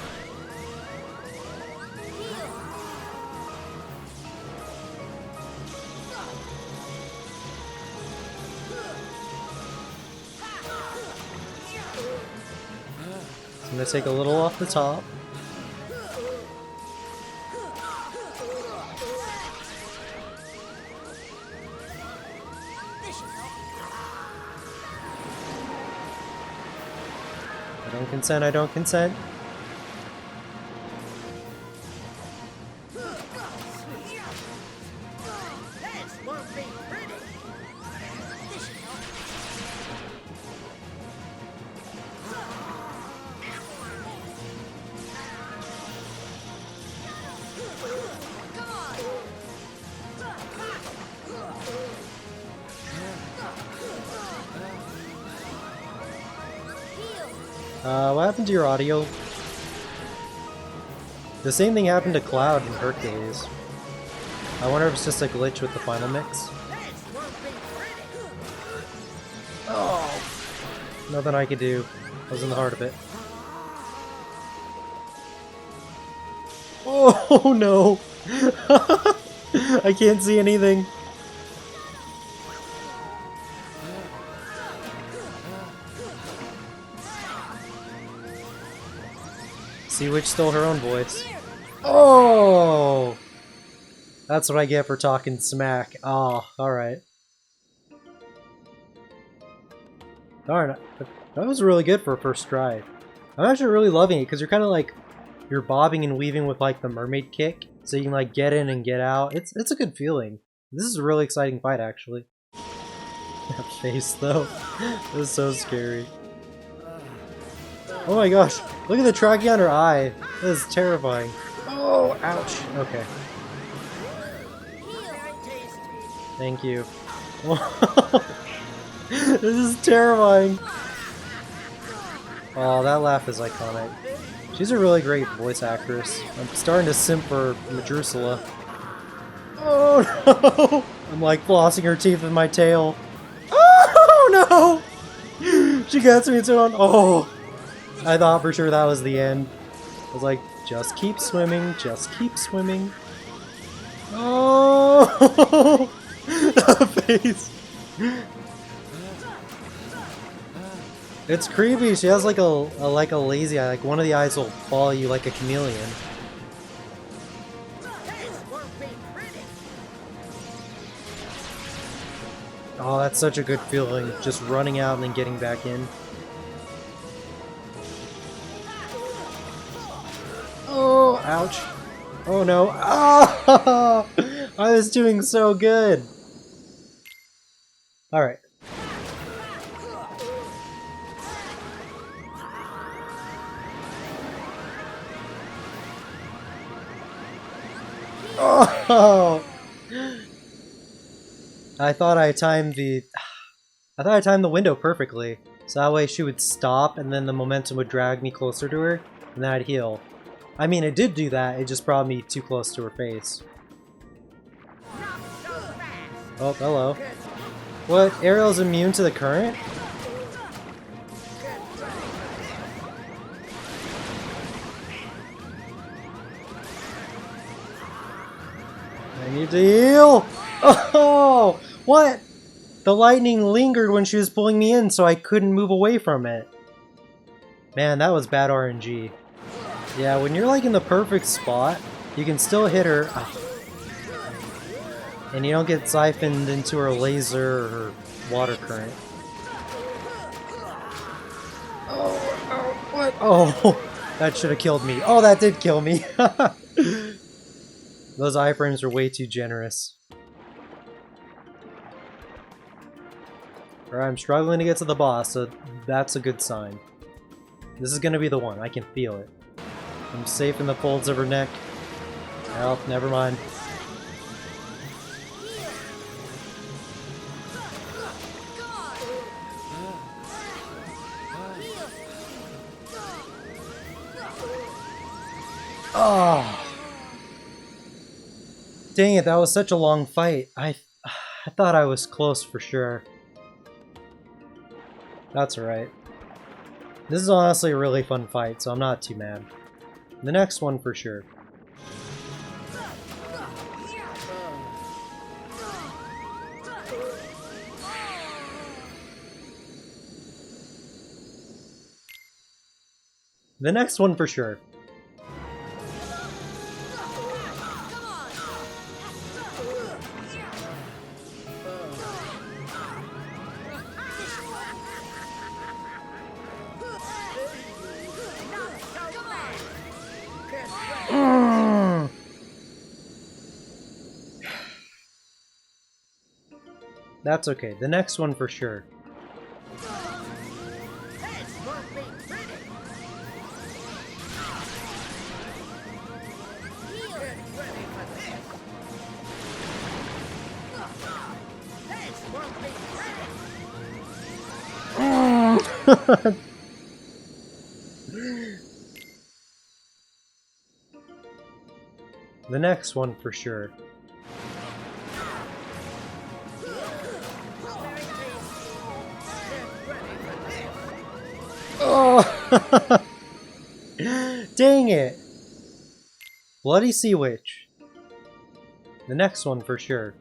I'm gonna take a little off the top. I don't consent, I don't consent. This won't be pretty. What happened to your audio? The same thing happened to Cloud in Hercules. I wonder if it's just a glitch with the final mix. Oh! Nothing I could do. I was in the heart of it. Oh no! I can't see anything. Sea Witch stole her own voice. Oh! That's what I get for talking smack. Oh, alright. Darn, that was really good for a first try. I'm actually really loving it because you're kind of like, you're bobbing and weaving with like the mermaid kick, so you can like get in and get out. It's a good feeling. This is a really exciting fight actually. That face though, it was so scary. Oh my gosh, look at the tracking on her eye. That is terrifying. Oh, ouch. Okay. Thank you. This is terrifying. Oh, that laugh is iconic. She's a really great voice actress. I'm starting to simp for Ursula. Oh no! I'm like flossing her teeth with my tail. Oh no! She gets me to on. Oh! I thought for sure that was the end. I was like, just keep swimming, just keep swimming. Oh! The face. It's creepy. She has like a lazy eye. Like one of the eyes will follow you like a chameleon. Oh, that's such a good feeling. Just running out and then getting back in. Oh, ouch. Oh no. Oh! I was doing so good. Alright. Oh! I thought I timed the window perfectly. So that way she would stop and then the momentum would drag me closer to her and then I'd heal. I mean, it did do that, it just brought me too close to her face. Oh, hello. What? Ariel's immune to the current? I need to heal! Oh! What? The lightning lingered when she was pulling me in, so I couldn't move away from it. Man, that was bad RNG. Yeah, when you're like in the perfect spot, you can still hit her. Oh. And you don't get siphoned into her laser or water current. Oh, what? Oh, that should have killed me. Oh, that did kill me. Those iframes are way too generous. Alright, I'm struggling to get to the boss, so that's a good sign. This is gonna be the one. I can feel it. I'm safe in the folds of her neck. Well, never mind. Oh. Dang it, that was such a long fight. I thought I was close for sure. That's alright. This is honestly a really fun fight, so I'm not too mad. The next one for sure. The next one for sure. That's okay. The next one for sure. The next one for sure. Oh! Dang it! Bloody Sea Witch. The next one for sure.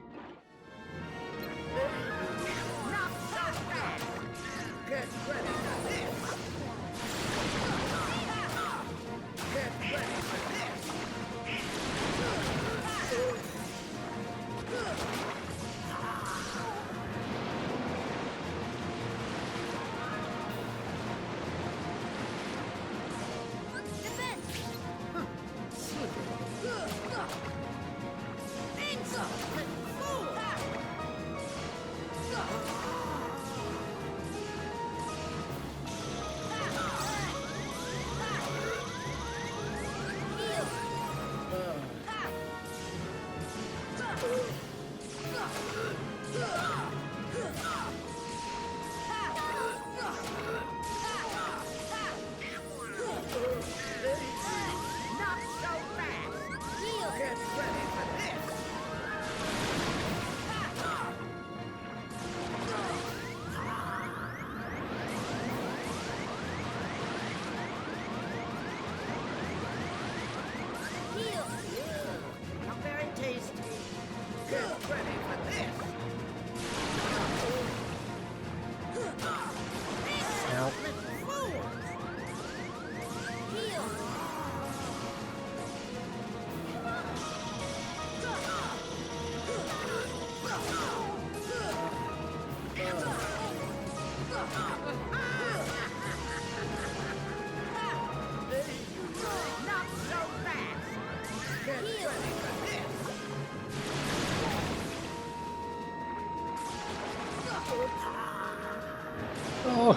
Oh,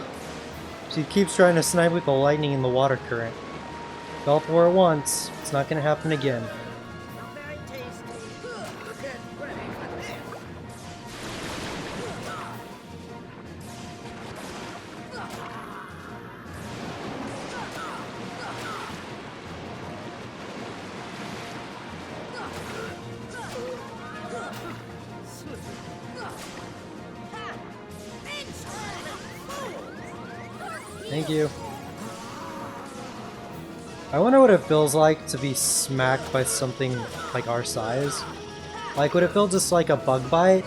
she keeps trying to snipe with the lightning and the water current. Fell for it once, it's not gonna happen again. Thank you. I wonder what it feels like to be smacked by something like our size. Like, would it feel just like a bug bite?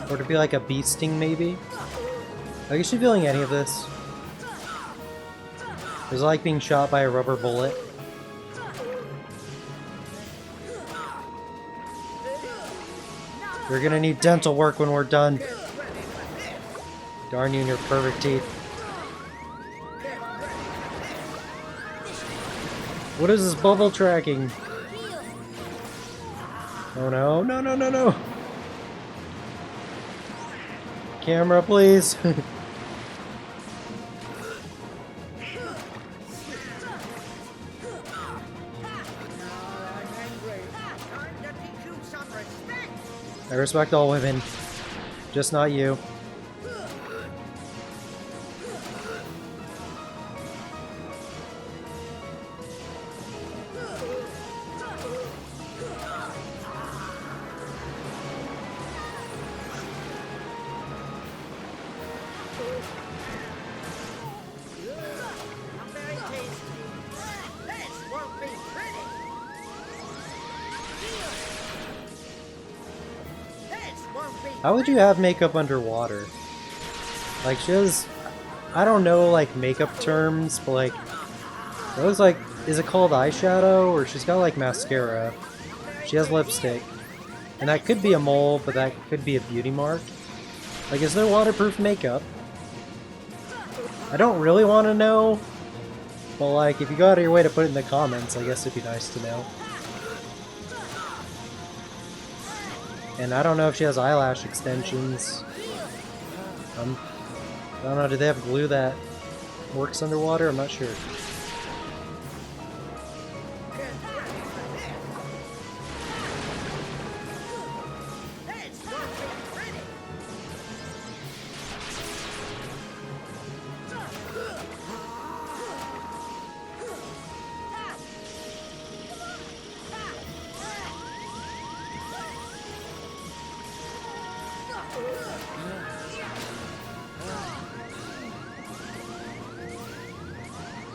Or to be like a bee sting, maybe? Like, is she feeling any of this? Is it like being shot by a rubber bullet? You're gonna need dental work when we're done. Darn you and your perfect teeth. What is this bubble tracking? Oh no, no, no, no, no! Camera, please! I respect all women, just not you. How would you have makeup underwater? Like, she has... I don't know, like, makeup terms, but, like... It looks like... Is it called eyeshadow? Or she's got, like, mascara. She has lipstick. And that could be a mole, but that could be a beauty mark. Like, is there waterproof makeup? I don't really want to know. But, like, if you go out of your way to put it in the comments, I guess it'd be nice to know. And I don't know if she has eyelash extensions. I don't know, do they have glue that works underwater? I'm not sure.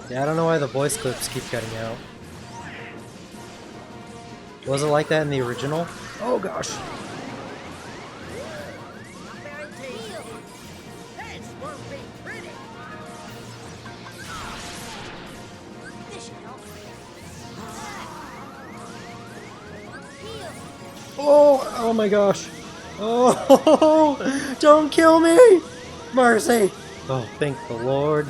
Yeah, I don't know why the voice clips keep cutting out. Was it like that in the original? Oh gosh. Oh, oh my gosh. Oh, don't kill me! Mercy! Oh, thank the Lord.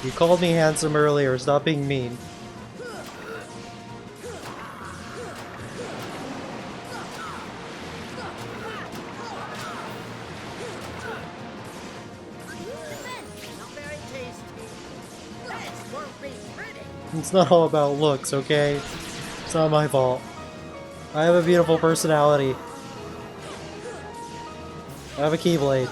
You called me handsome earlier, stop being mean. It's not all about looks, okay? It's not my fault. I have a beautiful personality. I have a keyblade.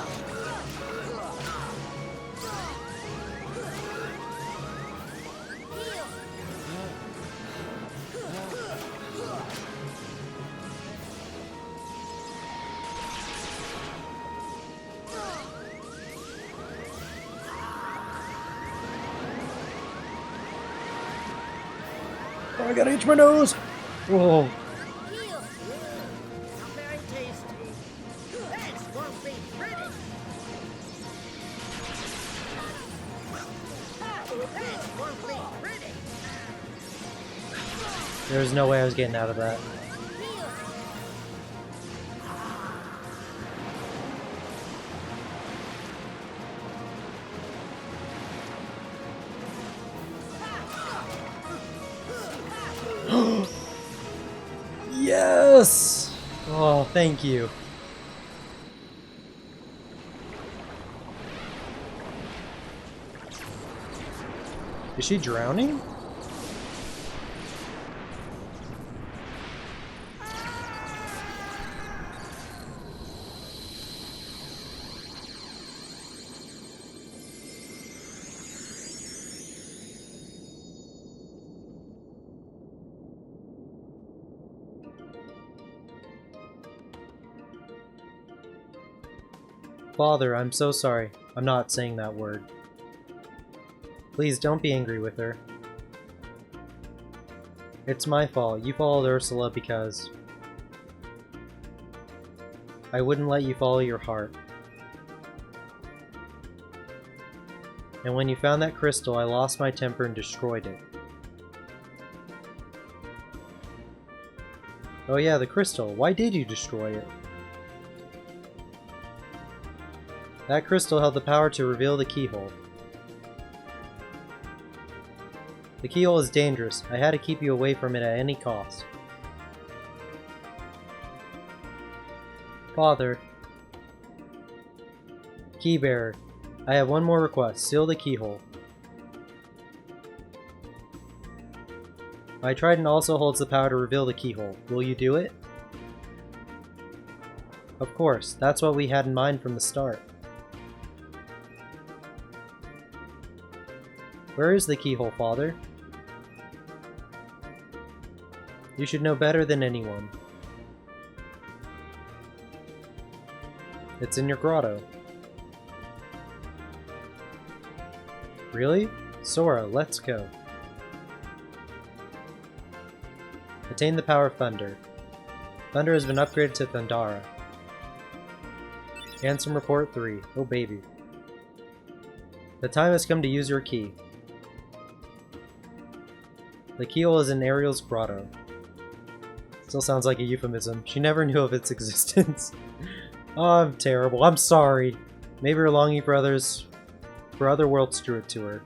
I gotta itch my nose! Whoa. There's no way I was getting out of that. Yes! Oh, thank you. Is she drowning? Father, I'm so sorry. I'm not saying that word. Please don't be angry with her. It's my fault. You followed Ursula because I wouldn't let you follow your heart. And when you found that crystal, I lost my temper and destroyed it. Oh yeah, the crystal. Why did you destroy it? That crystal held the power to reveal the keyhole. The keyhole is dangerous. I had to keep you away from it at any cost. Father. Keybearer. I have one more request. Seal the keyhole. My Triton also holds the power to reveal the keyhole. Will you do it? Of course. That's what we had in mind from the start. Where is the keyhole, Father? You should know better than anyone. It's in your grotto. Really? Sora, let's go. Attain the power of Thunder. Thunder has been upgraded to Thundara. Ansem Report 3. Oh baby. The time has come to use your key. The keyhole is in Ariel's grotto. Still sounds like a euphemism. She never knew of its existence. Oh, I'm terrible. I'm sorry. Maybe you're longing for other worlds drew it to her.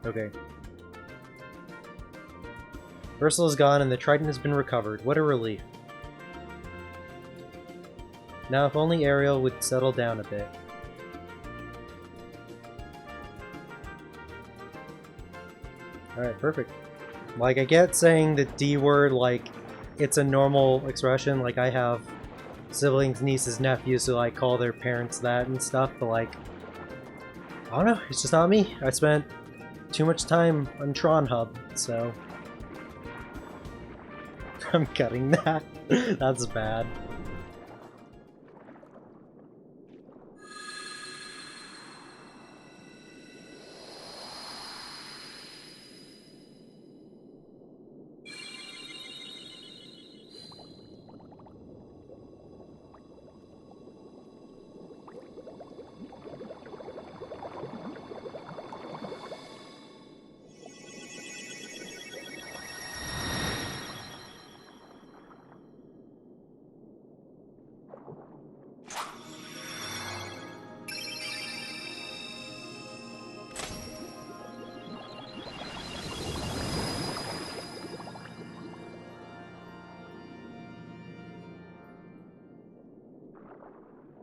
Okay. Ursula's gone and the Triton has been recovered. What a relief. Now if only Ariel would settle down a bit. Alright, perfect. Like, I get saying the D word like it's a normal expression, like I have siblings, nieces, nephews who like call their parents that and stuff, but like, I don't know, it's just not me. I spent too much time on Tron Hub, so I'm cutting that. That's bad.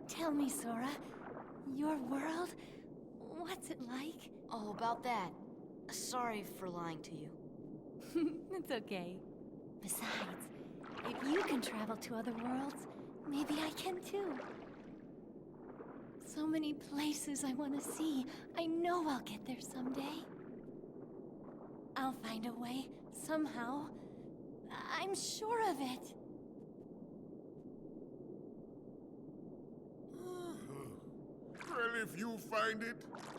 Tell me, Sora, your world, what's it like? Oh, about that. Sorry for lying to you. It's okay. Besides, if you can travel to other worlds, maybe I can too. So many places I want to see. I know I'll get there someday. I'll find a way, somehow. I'm sure of it. Well, if you find it,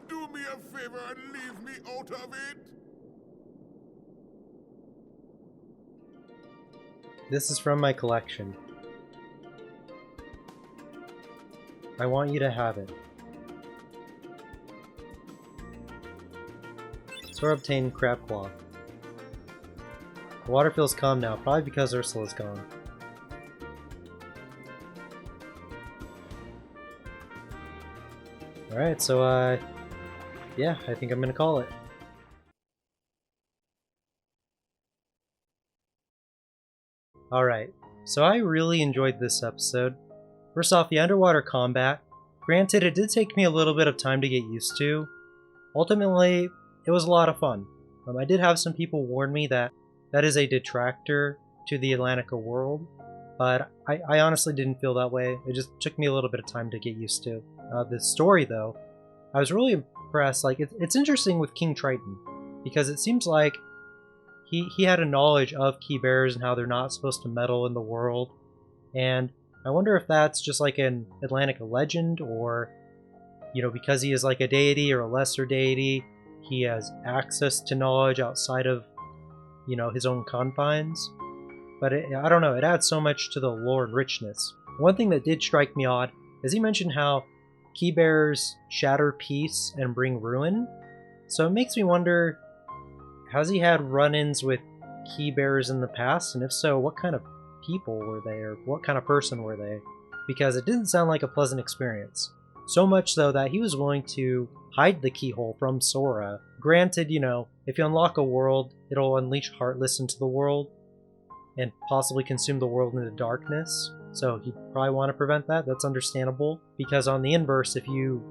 do me a favor and leave me out of it. This is from my collection. I want you to have it. Sora obtained Crab Claw. The water feels calm now, probably because Ursula's gone. Alright, so yeah, I think I'm gonna call it. Alright, so I really enjoyed this episode. First off, the underwater combat. Granted, it did take me a little bit of time to get used to. Ultimately, it was a lot of fun. I did have some people warn me that that is a detractor to the Atlantica world, but I honestly didn't feel that way. It just took me a little bit of time to get used to. The story, though, I was really impressed. Like, it's interesting with King Triton, because it seems like he had a knowledge of key bearers and how they're not supposed to meddle in the world. And I wonder if that's just like an Atlantica legend, or, you know, because he is like a deity or a lesser deity, he has access to knowledge outside of, you know, his own confines. But I don't know, it adds so much to the lore and richness. One thing that did strike me odd is he mentioned how key bearers shatter peace and bring ruin. So it makes me wonder, has he had run-ins with key bearers in the past? And if so, what kind of people were they, or what kind of person were they? Because it didn't sound like a pleasant experience. So much so that he was willing to hide the keyhole from Sora. Granted, you know, if you unlock a world, it'll unleash Heartless into the world and possibly consume the world into darkness. So you probably want to prevent that. That's understandable, because on the inverse, if you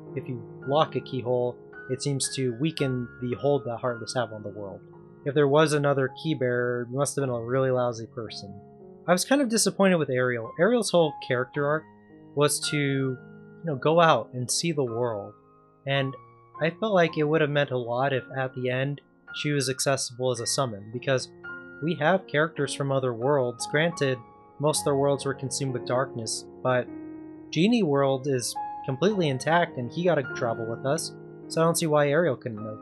lock a keyhole, it seems to weaken the hold that Heartless have on the world. If there was another key bearer, it must have been a really lousy person. I was kind of disappointed with Ariel. Ariel's whole character arc was to, you know, go out and see the world. And I felt like it would have meant a lot if at the end she was accessible as a summon, because we have characters from other worlds. Granted, most of their worlds were consumed with darkness, but Genie world is completely intact and he got to travel with us, so I don't see why Ariel couldn't have.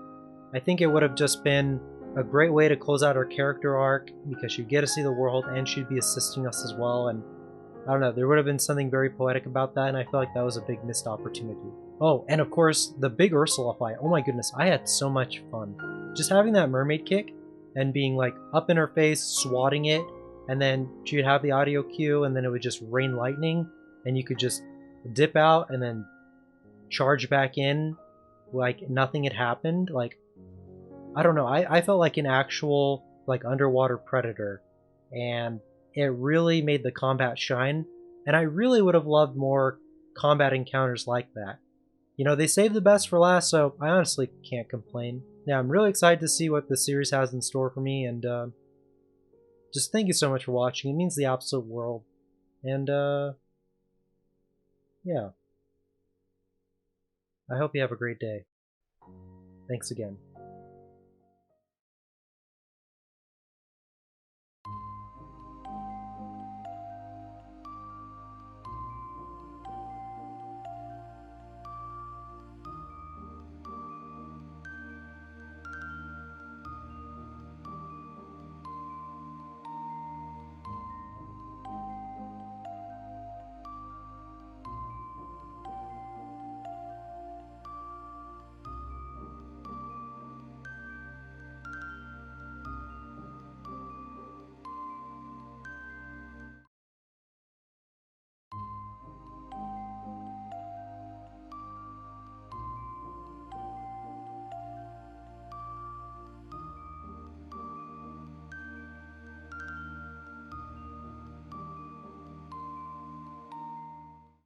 I think it would have just been a great way to close out her character arc, because she'd get to see the world and she'd be assisting us as well, and I don't know, there would have been something very poetic about that, and I feel like that was a big missed opportunity. Oh, and of course, the big Ursula fight. Oh my goodness, I had so much fun. Just having that mermaid kick and being like up in her face, swatting it, and then she would have the audio cue, and then it would just rain lightning, and you could just dip out and then charge back in like nothing had happened. Like, I don't know, I felt like an actual like underwater predator, and it really made the combat shine, and I really would have loved more combat encounters like that. You know, they saved the best for last, so I honestly can't complain. Yeah, I'm really excited to see what the series has in store for me, and just thank you so much for watching. It means the absolute world. And yeah. I hope you have a great day. Thanks again.